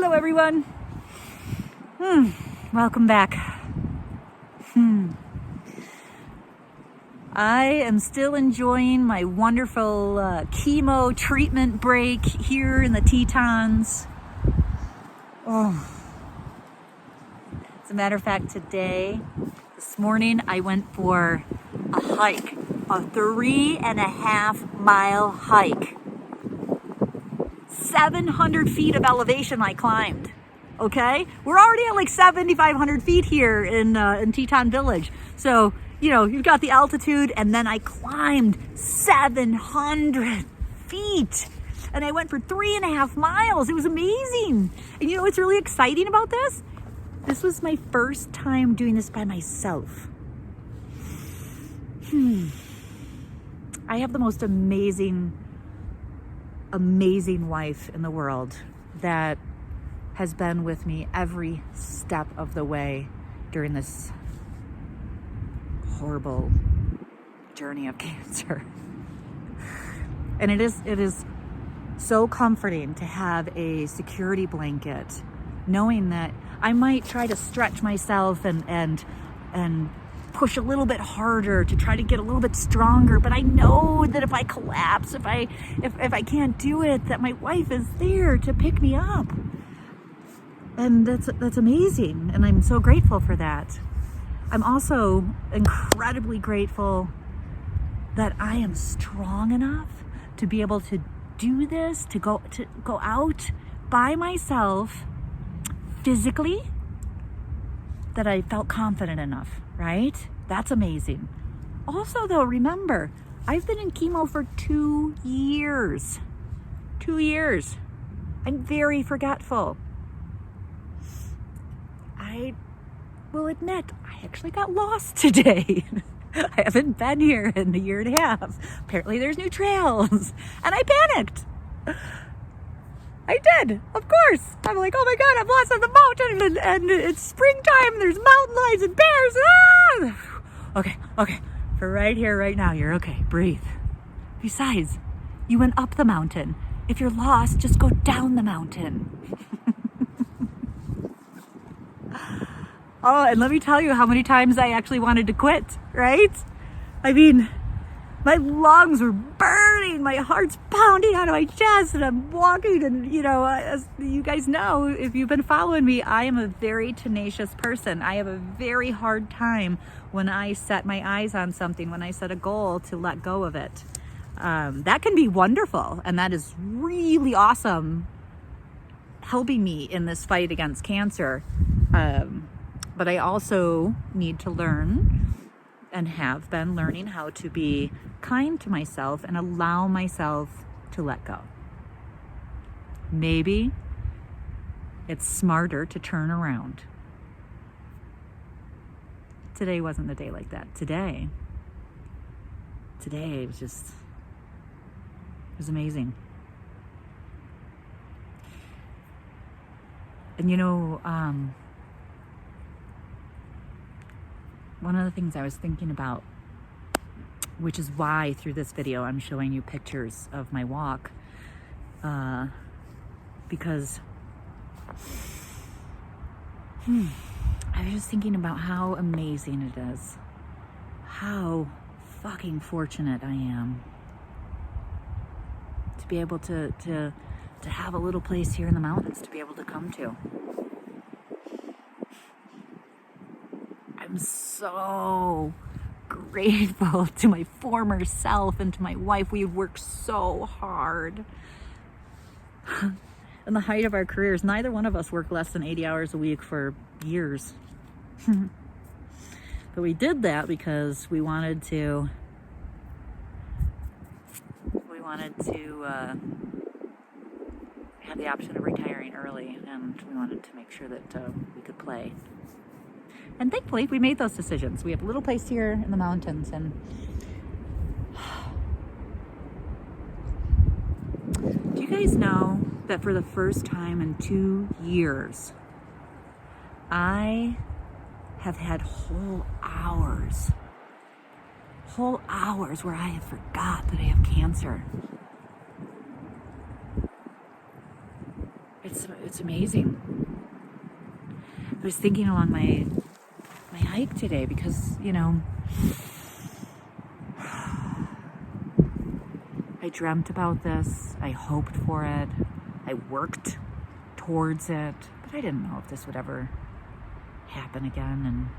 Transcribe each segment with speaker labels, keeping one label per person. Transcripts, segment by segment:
Speaker 1: Hello everyone. Welcome back. I am still enjoying my wonderful chemo treatment break here in the Tetons. As a matter of fact, this morning, I went for a hike, a 3.5 mile hike. 700 feet of elevation I climbed. Okay, we're already at like 7,500 feet here in Teton Village. So, you've got the altitude, and then I climbed 700 feet. And I went for 3.5 miles. It was amazing. And what's really exciting about this? This was my first time doing this by myself. I have the most amazing wife in the world that has been with me every step of the way during this horrible journey of cancer. And it is so comforting to have a security blanket, knowing that I might try to stretch myself and push a little bit harder to try to get a little bit stronger, but I know that if I collapse, if I can't do it, that my wife is there to pick me up. And that's amazing, and I'm so grateful for that. I'm also incredibly grateful that I am strong enough to be able to do this, to go out by myself physically, that I felt confident enough, right? That's amazing. Also though, remember, I've been in chemo for 2 years. 2 years. I'm very forgetful. I will admit, I actually got lost today. I haven't been here in 1.5 years. Apparently there's new trails. And I panicked. I did, of course. I'm like, oh my God, I'm lost on the mountain and it's springtime and there's mountain lions and bears. Okay. For right here, right now, you're okay. Breathe. Besides, you went up the mountain. If you're lost, just go down the mountain. Oh, and let me tell you how many times I actually wanted to quit, right? I mean, my lungs were burning, my heart's pounding out of my chest, and I'm walking, and as you guys know, if you've been following me, I am a very tenacious person. I have a very hard time when I set my eyes on something, when I set a goal, to let go of it. That can be wonderful, and that is really awesome, helping me in this fight against cancer. But I also need to learn, and have been learning, how to be kind to myself and allow myself to let go. Maybe it's smarter to turn around. Today wasn't the day like that. Today was it was amazing. And one of the things I was thinking about, which is why through this video I'm showing you pictures of my walk, because I was just thinking about how amazing it is, how fucking fortunate I am to be able to have a little place here in the mountains to be able to come to. I'm so grateful to my former self and to my wife. We had worked so hard. In the height of our careers, neither one of us worked less than 80 hours a week for years. But we did that because we wanted to have the option of retiring early, and we wanted to make sure that we could play. And thankfully, we made those decisions. We have a little place here in the mountains, and do you guys know that for the first time in 2 years, I have had whole hours where I have forgot that I have cancer. It's amazing. I was thinking along my hike today because, you know, I dreamt about this. I hoped for it. I worked towards it, but I didn't know if this would ever happen again.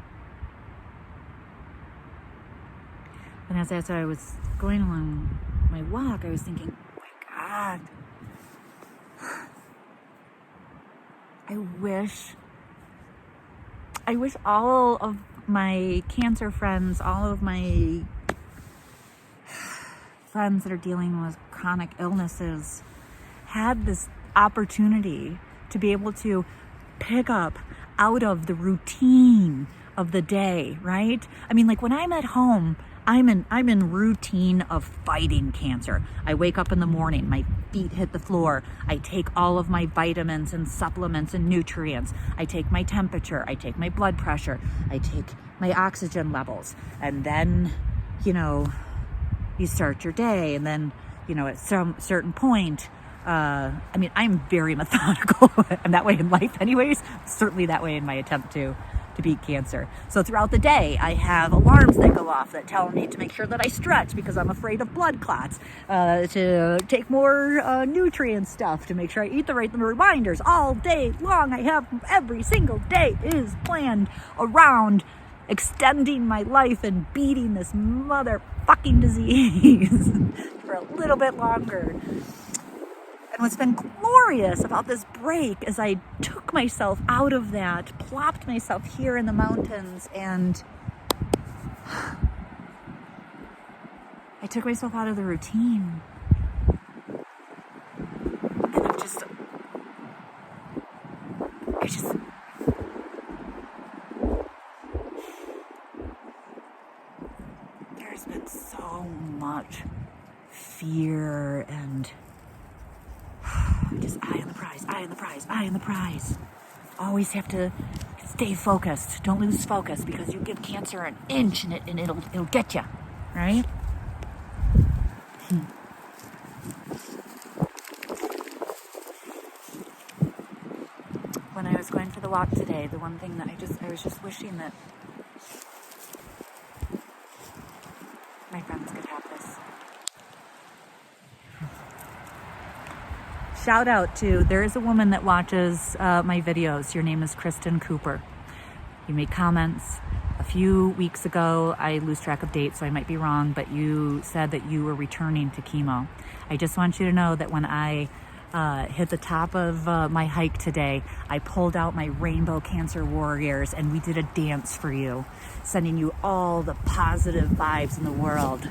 Speaker 1: And as I was going along my walk, I was thinking, oh my God, I wish all of my cancer friends, all of my friends that are dealing with chronic illnesses had this opportunity to be able to pick up out of the routine of the day, right? I mean, like when I'm at home, I'm in routine of fighting cancer. I wake up in the morning, my feet hit the floor. I take all of my vitamins and supplements and nutrients. I take my temperature, I take my blood pressure, I take my oxygen levels. And then, you know, you start your day, and then, you know, at some certain point, I mean, I'm very methodical. I'm that way in life anyways, certainly that way in my attempt to beat cancer. So throughout the day, I have alarms that go off that tell me to make sure that I stretch because I'm afraid of blood clots, to take more nutrient stuff, to make sure I eat the right reminders all day long. I have every single day is planned around extending my life and beating this motherfucking disease for a little bit longer. And what's been glorious about this break is I took myself out of that, plopped myself here in the mountains, and I took myself out of the routine. And there's been so much fear and just eye on the prize, eye on the prize, eye on the prize. Always have to stay focused. Don't lose focus because you give cancer an inch and it'll get you, right? When I was going for the walk today, the one thing that I was just wishing that my friends could have this. Shout out to, there is a woman that watches my videos. Your name is Kristen Cooper. You made comments a few weeks ago. I lose track of dates, so I might be wrong, but you said that you were returning to chemo. I just want you to know that when I hit the top of my hike today, I pulled out my Rainbow Cancer Warriors and we did a dance for you, sending you all the positive vibes in the world,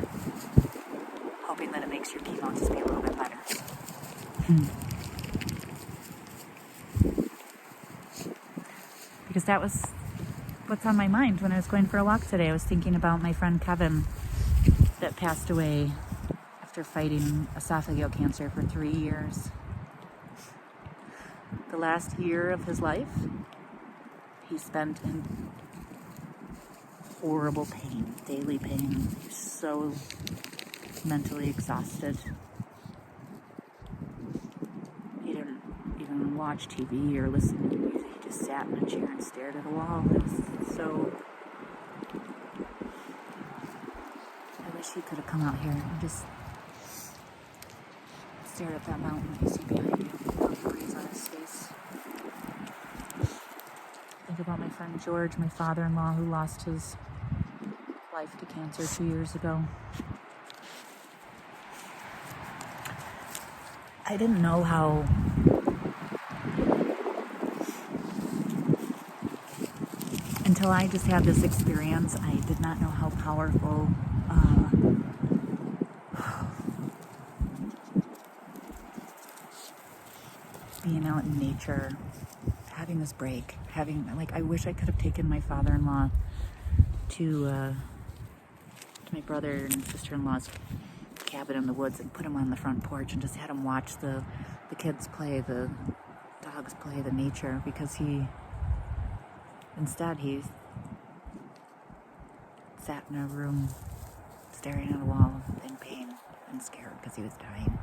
Speaker 1: hoping that it makes your chemo just be a little bit better. Because that was what's on my mind when I was going for a walk today. I was thinking about my friend Kevin that passed away after fighting esophageal cancer for 3 years. The last year of his life, he spent in horrible pain, daily pain. He was so mentally exhausted. He didn't even watch TV or listen to music. He just sat in a chair and stared at a wall. It was so... I wish he could have come out here and just stared at that mountain you see behind you. The breeze on his face. Think about my friend George, my father-in-law, who lost his life to cancer 2 years ago. I didn't know how until I just had this experience. I did not know how powerful being out in nature, having this break, I wish I could have taken my father-in-law to my brother and sister-in-law's cabin in the woods and put him on the front porch and just had him watch the kids play, the dogs play, the nature, because instead he sat in a room staring at a wall in pain and scared because he was dying.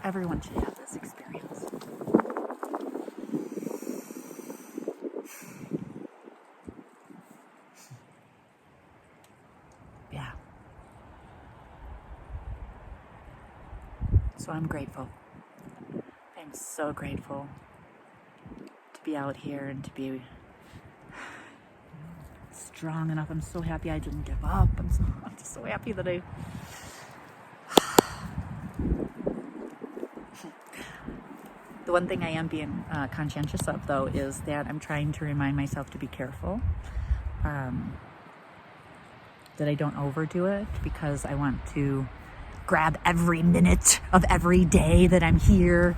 Speaker 1: Everyone should have this experience. Yeah. So I'm grateful. I'm so grateful to be out here and to be strong enough. I'm so happy I didn't give up. I'm just so happy that I... The one thing I am being conscientious of, though, is that I'm trying to remind myself to be careful. That I don't overdo it, because I want to grab every minute of every day that I'm here,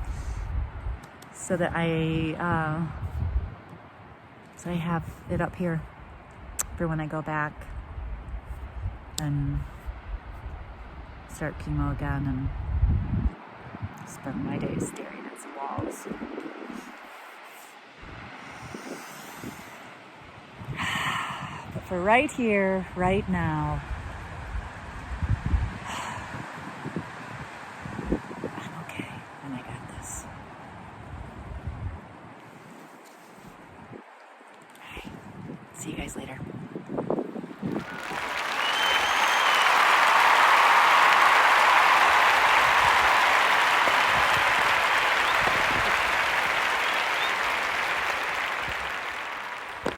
Speaker 1: so that I have it up here for when I go back and start chemo again and spend my days staring at some walls. But for right here, right now, I'm okay, and I got this. All right. See you guys later.